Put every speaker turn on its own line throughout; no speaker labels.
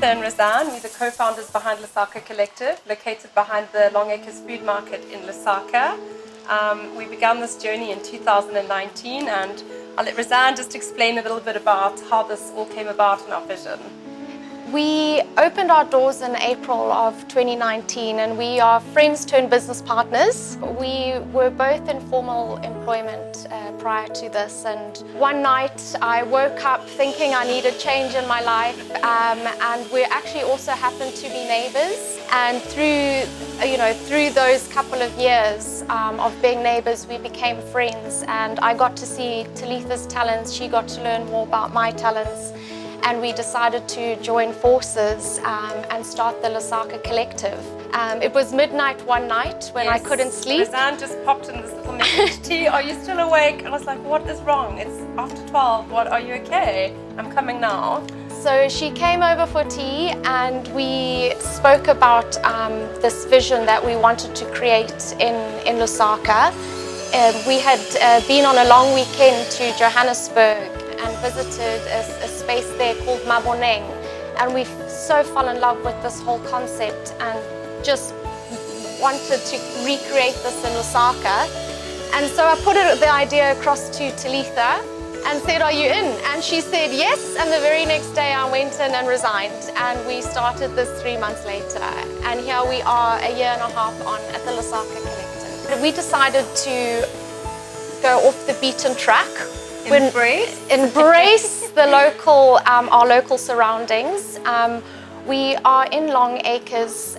Talitha and Razan. We're the co-founders behind Lusaka Collective, located behind the Long Acres Food Market in Lusaka. We began this journey in 2019, and I'll let Razan just explain a little bit about how this all came about in our vision.
We opened our doors in April of 2019, and we are friends turned business partners. We were both in formal employment prior to this, and one night I woke up thinking I needed change in my life, and we actually also happened to be neighbors. And through those couple of years of being neighbors, we became friends, and I got to see Talitha's talents. She got to learn more about my talents. And we decided to join forces and start the Lusaka Collective. It was midnight one night when I couldn't sleep.
Razan just popped in this little message, T, are you still awake? I was like, what is wrong? It's after 12, are you okay? I'm coming now.
So she came over for tea, and we spoke about this vision that we wanted to create in Lusaka. We had been on a long weekend to Johannesburg and visited a space there called Maboneng, and we so fell in love with this whole concept and just wanted to recreate this in Lusaka. And so I put the idea across to Talitha and said, are you in? And she said yes, and the very next day I went in and resigned, and we started this 3 months later, and here we are a year and a half on at the Lusaka Collective. We decided to go off the beaten track. Embrace the local, our local surroundings. We are in Long Acres,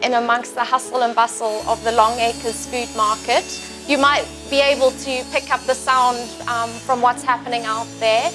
in amongst the hustle and bustle of the Long Acres food market. You might be able to pick up the sound from what's happening out there.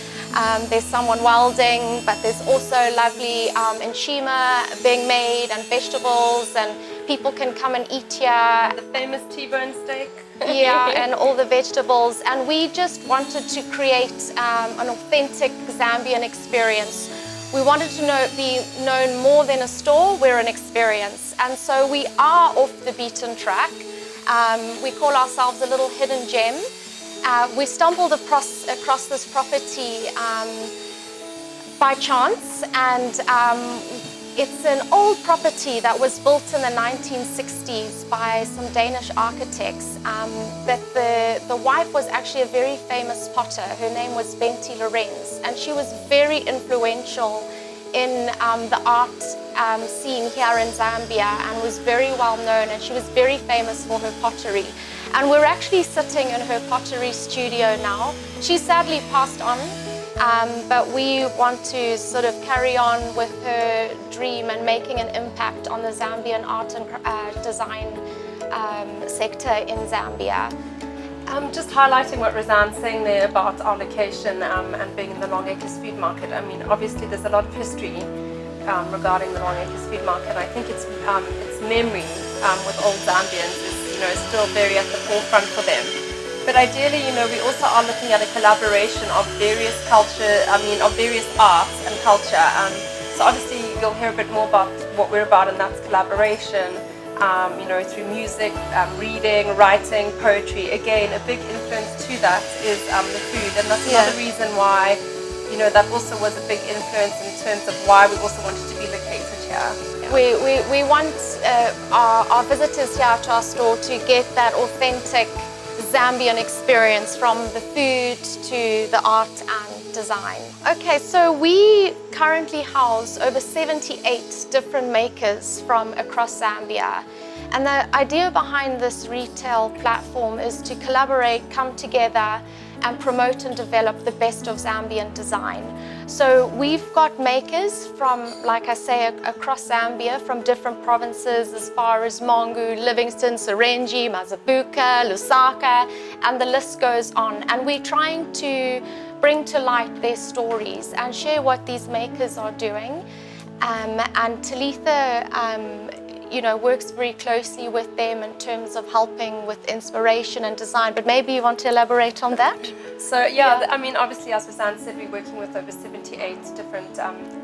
There's someone welding, but there's also lovely nshima being made and vegetables, and people can come and eat here.
The famous T-bone steak.
Yeah, and all the vegetables. And we just wanted to create an authentic Zambian experience. We wanted to be known more than a store, we're an experience. And so we are off the beaten track. We call ourselves a little hidden gem. We stumbled across this property by chance, and it's an old property that was built in the 1960s by some Danish architects. That the wife was actually a very famous potter. Her name was Bente Lorenz, and she was very influential in the art scene here in Zambia, and was very well known, and she was very famous for her pottery. And we're actually sitting in her pottery studio now. She sadly passed on, but we want to sort of carry on with her dream and making an impact on the Zambian art and design sector in Zambia.
Just highlighting what Razan's saying there about our location and being in the Long Acres Food Market. I mean, obviously there's a lot of history regarding the Long Acres Food Market. I think its memory with old Zambians is still very at the forefront for them. But ideally, we also are looking at a collaboration of various various arts and culture. So obviously you'll hear a bit more about what we're about, and that's collaboration. Through music, reading, writing, poetry. Again, a big influence to that is the food, and that's another reason why, that also was a big influence in terms of why we also wanted to be located here. Yeah.
We want our visitors here to our store to get that authentic Zambian experience, from the food to the art and design. Okay, so we currently house over 78 different makers from across Zambia. And the idea behind this retail platform is to collaborate, come together, and promote and develop the best of Zambian design. So we've got makers from, like I say, across Zambia, from different provinces as far as Mongu, Livingstone, Serenji, Mazabuka, Lusaka, and the list goes on. And we're trying to bring to light their stories and share what these makers are doing. And Talitha works very closely with them in terms of helping with inspiration and design, but maybe you want to elaborate on that?
So I mean, obviously, as Razan said, we're working with over 78 different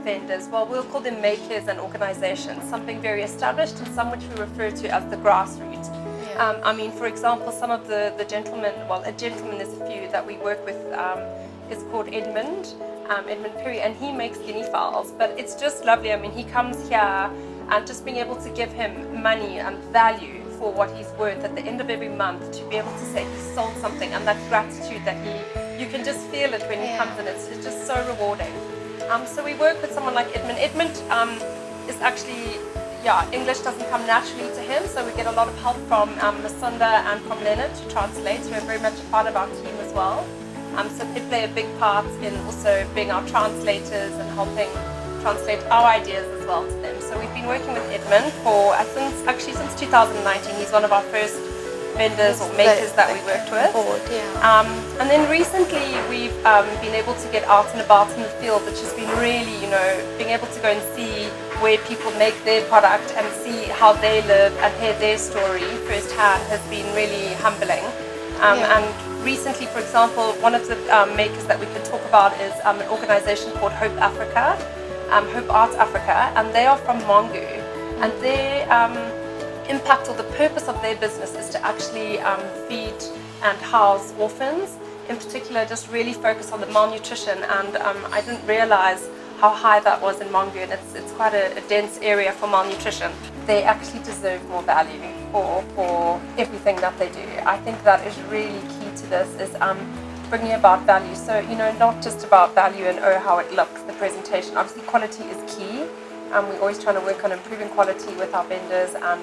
vendors. Well, we'll call them makers and organizations, something very established and some which we refer to as the grassroots. I mean, for example, some of the gentlemen, well, a gentleman, there's a few that we work with is called Edmund Perry, and he makes guinea fowls. But it's just lovely. I mean, he comes here, and just being able to give him money and value for what he's worth at the end of every month, to be able to say he sold something, and that gratitude that you can just feel it when he comes in. It's just so rewarding. So we work with someone like Edmund. Edmund is actually, English doesn't come naturally to him, so we get a lot of help from Masunda and from Leonard to translate, who are very much a part of our team as well. So they play a big part in also being our translators and helping translate our ideas as well to them. So we've been working with Edmund since 2019. He's one of our first vendors or makers that we worked with. And then recently we've been able to get out and about in the field, which has been really, being able to go and see where people make their product and see how they live and hear their story firsthand has been really humbling. And recently, for example, one of the makers that we can talk about is an organization called Hope Africa, Hope Art Africa, and they are from Mongu, and their impact, or the purpose of their business, is to actually feed and house orphans. In particular, just really focus on the malnutrition, and I didn't realize how high that was in Mongu, and it's quite a dense area for malnutrition. They actually deserve more value for everything that they do. I think that is really key to this, is bringing about value. So, not just about value and how it looks, the presentation. Obviously, quality is key. We're always trying to work on improving quality with our vendors and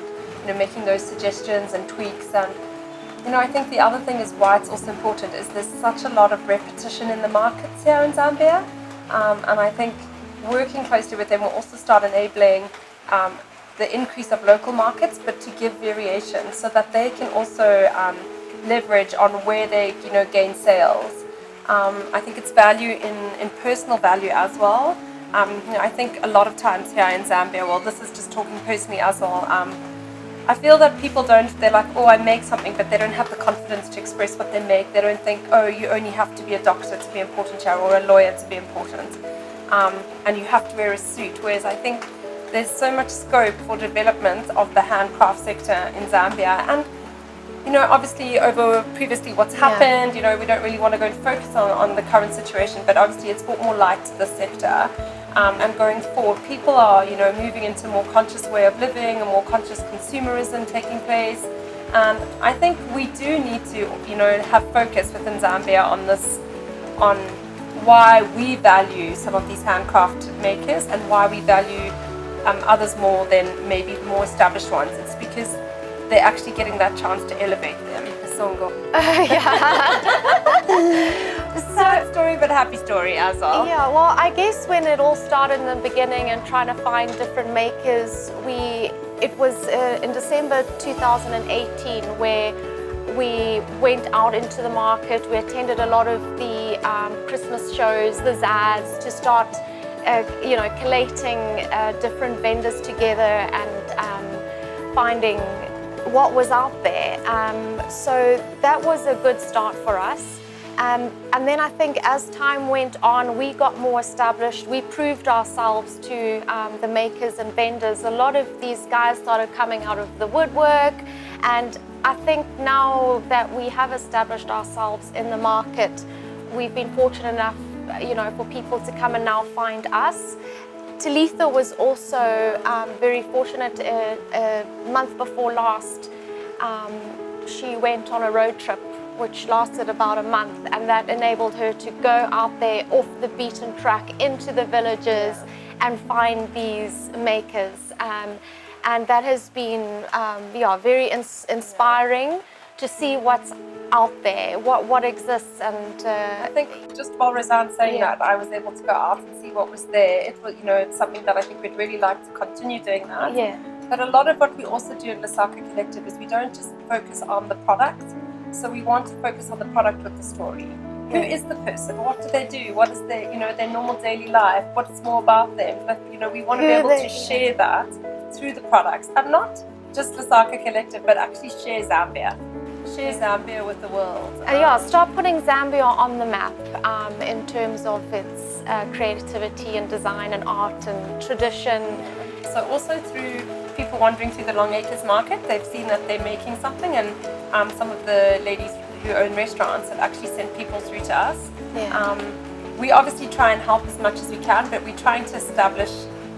making those suggestions and tweaks. And I think the other thing is why it's also important is there's such a lot of repetition in the markets here in Zambia. And I think working closely with them will also start enabling the increase of local markets, but to give variation so that they can also leverage on where they gain sales. I think it's value in personal value as well. I think a lot of times here in Zambia, well, this is just talking personally as well, I feel that people they're like, oh, I make something, but they don't have the confidence to express what they make. They don't think, oh, you only have to be a doctor to be important here, or a lawyer to be important, and you have to wear a suit. Whereas I think there's so much scope for development of the handcraft sector in Zambia. And obviously over previously what's happened, we don't really want to go and focus on the current situation, but obviously it's brought more light to the sector. And going forward, people are, moving into a more conscious way of living, a more conscious consumerism taking place. And I think we do need to, have focus within Zambia on this, on why we value some of these handcrafted makers and why we value others more than maybe the more established ones. It's because they're actually getting that chance to elevate them. Songo. Sad story, but happy story as well.
Yeah, well, I guess when it all started in the beginning and trying to find different makers, it was in December 2018 where we went out into the market. We attended a lot of the Christmas shows, the Zads, to start collating different vendors together and finding what was out there. So that was a good start for us. And then I think as time went on, we got more established. We proved ourselves to the makers and vendors. A lot of these guys started coming out of the woodwork. And I think now that we have established ourselves in the market, we've been fortunate enough, for people to come and now find us. Talitha was also very fortunate. A month before last, she went on a road trip which lasted about a month, and that enabled her to go out there off the beaten track into the villages and find these makers. And that has been very inspiring to see what's out there, what exists. And
I think just while Razan's saying that, I was able to go out and see what was there. It was, it's something that I think we'd really like to continue doing that.
Yeah.
But a lot of what we also do in Lusaka Collective is we don't just focus on the product. So we want to focus on the product with the story. Who is the person? What do they do? What is their, their normal daily life? What's more about them? But, we want to be able to share that through the products, and not just Lusaka Collective, but actually share Zambia. Share Zambia with the world.
Start putting Zambia on the map in terms of its creativity and design and art and tradition.
So also through people wandering through the Long Acres market, they've seen that they're making something, and some of the ladies who own restaurants have actually sent people through to us.
Yeah.
We obviously try and help as much as we can, but we're trying to establish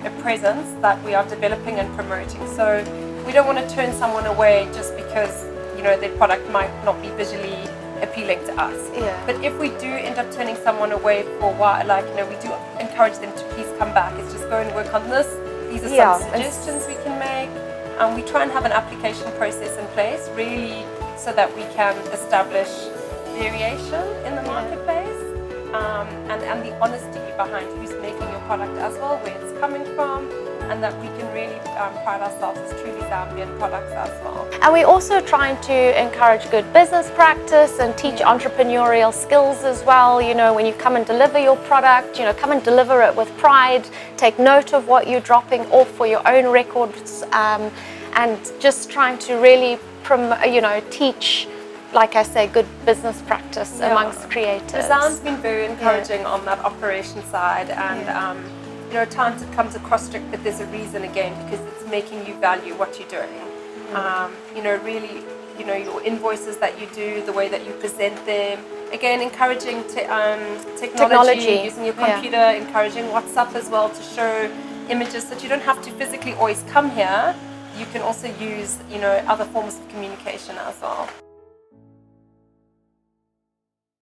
a presence that we are developing and promoting. So we don't want to turn someone away just because, you know, their product might not be visually appealing to us.
Yeah.
But if we do end up turning someone away for a while, like, you know, we do encourage them to please come back. It's just go and work on this. These are some suggestions we can make. We try and have an application process in place, really, so that we can establish variation in the marketplace, and the honesty behind who's making your product as well, where it's coming from, and that we can really pride ourselves as truly Zambian products as well.
And we're also trying to encourage good business practice and teach entrepreneurial skills as well. You know, when you come and deliver your product, you know, come and deliver it with pride, take note of what you're dropping off for your own records, and just trying to really teach, like I say, good business practice amongst creators.
Razan's been very encouraging on that operation side, and you know, at times it comes across strict, but there's a reason again, because it's making you value what you're doing. You know, really, you know, your invoices that you do, the way that you present them. Again, encouraging technology, using your computer, encouraging WhatsApp as well to show images, that you don't have to physically always come here. You can also use, you know, other forms of communication as well.